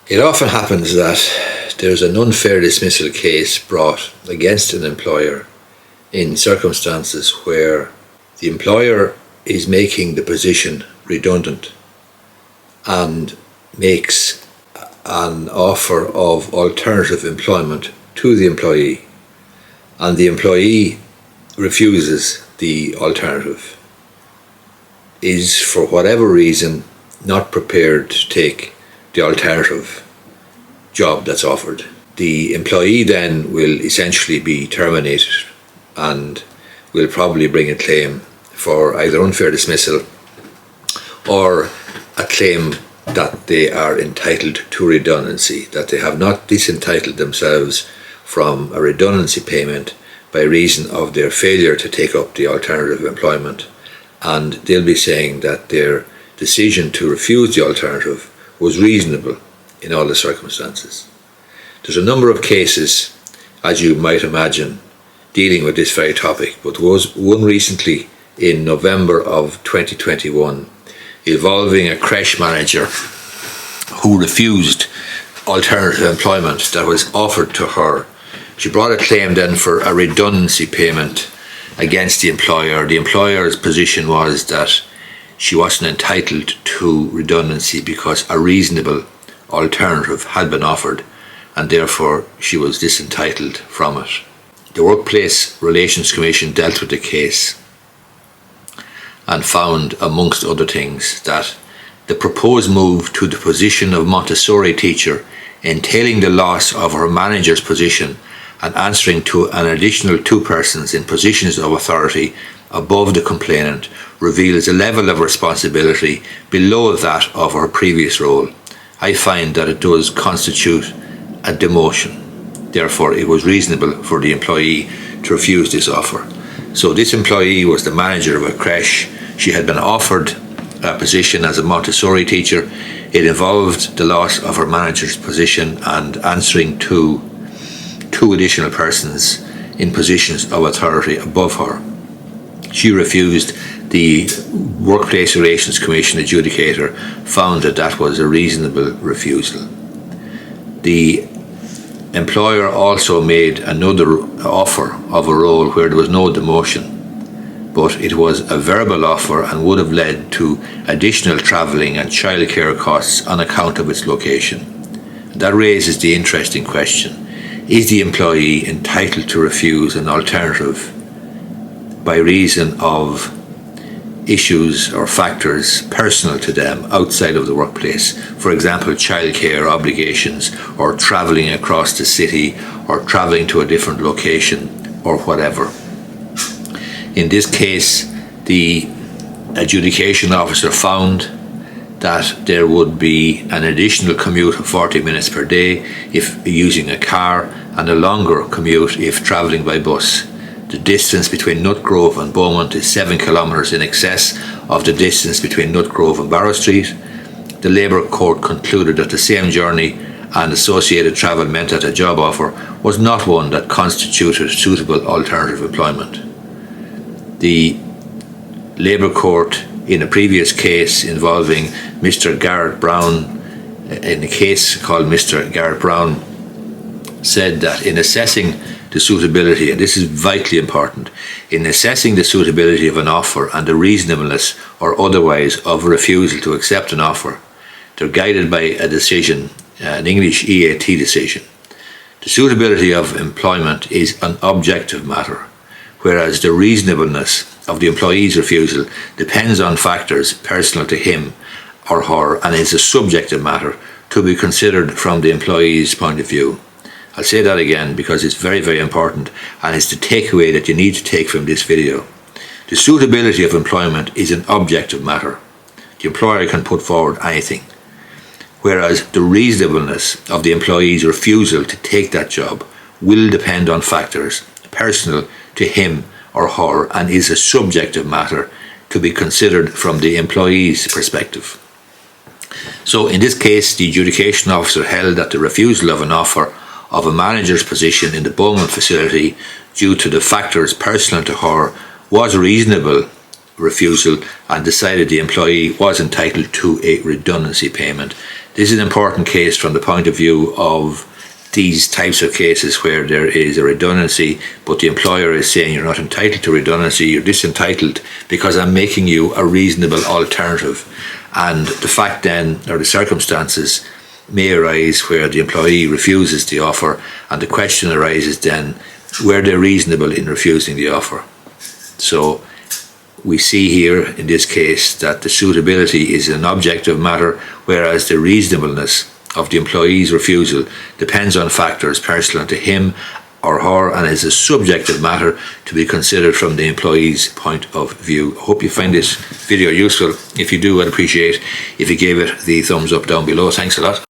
It often happens that there's an unfair dismissal case brought against an employer in circumstances where the employer is making the position redundant and makes an offer of alternative employment to the employee, and the employee refuses the alternative, is for whatever reason not prepared to take the alternative job that's offered. The employee then will essentially be terminated and will probably bring a claim for either unfair dismissal or a claim that they are entitled to redundancy, that they have not disentitled themselves from a redundancy payment by reason of their failure to take up the alternative employment, and they'll be saying that their decision to refuse the alternative was reasonable in all the circumstances. There's a number of cases, as you might imagine, dealing with this very topic, but there was one recently in November of 2021 involving a creche manager who refused alternative employment that was offered to her. She brought a claim then for a redundancy payment against the employer. The employer's position was that she wasn't entitled to redundancy because a reasonable alternative had been offered, and therefore she was disentitled from it. The Workplace Relations Commission dealt with the case and found, amongst other things, that the proposed move to the position of Montessori teacher, entailing the loss of her manager's position and answering to an additional two persons in positions of authority above the complainant, reveals a level of responsibility below that of her previous role. I find that it does constitute a demotion. Therefore, it was reasonable for the employee to refuse this offer. So this employee was the manager of a creche. She had been offered a position as a Montessori teacher. It involved the loss of her manager's position and answering to two additional persons in positions of authority above her. She refused. The Workplace Relations Commission adjudicator found that that was a reasonable refusal. The employer also made another offer of a role where there was no demotion, but it was a verbal offer and would have led to additional travelling and childcare costs on account of its location. That raises the interesting question: is the employee entitled to refuse an alternative by reason of issues or factors personal to them outside of the workplace? For example, childcare obligations, or travelling across the city, or travelling to a different location, or whatever. In this case, the adjudication officer found that there would be an additional commute of 40 minutes per day if using a car, and a longer commute if travelling by bus. The distance between Nutgrove and Beaumont is 7 kilometres in excess of the distance between Nutgrove and Barrow Street. The Labour Court concluded that the same journey and associated travel meant that a job offer was not one that constituted suitable alternative employment. The Labour Court, in a previous case involving Mr. Garrett Brown, in a case called Mr. Garrett Brown, said that in assessing the suitability, and this is vitally important, in assessing the suitability of an offer and the reasonableness or otherwise of refusal to accept an offer, they're guided by a decision, an English EAT decision. The suitability of employment is an objective matter, whereas the reasonableness of the employee's refusal depends on factors personal to him or her and is a subjective matter to be considered from the employee's point of view. I'll say that again because it's very, very important, and it's the takeaway that you need to take from this video. The suitability of employment is an objective matter. The employer can put forward anything, whereas the reasonableness of the employee's refusal to take that job will depend on factors personal to him or her and is a subjective matter to be considered from the employee's perspective. So in this case, the adjudication officer held that the refusal of an offer of a manager's position in the Beaumont facility due to the factors personal to her was a reasonable refusal and decided the employee was entitled to a redundancy payment. This is an important case from the point of view of these types of cases where there is a redundancy, but the employer is saying you're not entitled to redundancy, you're disentitled because I'm making you a reasonable alternative. And the fact then, or the circumstances, may arise where the employee refuses the offer, and the question arises then, were they reasonable in refusing the offer? So we see here in this case that the suitability is an objective matter, whereas the reasonableness of the employee's refusal depends on factors personal to him or her and is a subjective matter to be considered from the employee's point of view. I hope you find this video useful. If you do, I'd appreciate if you gave it the thumbs up down below. Thanks a lot.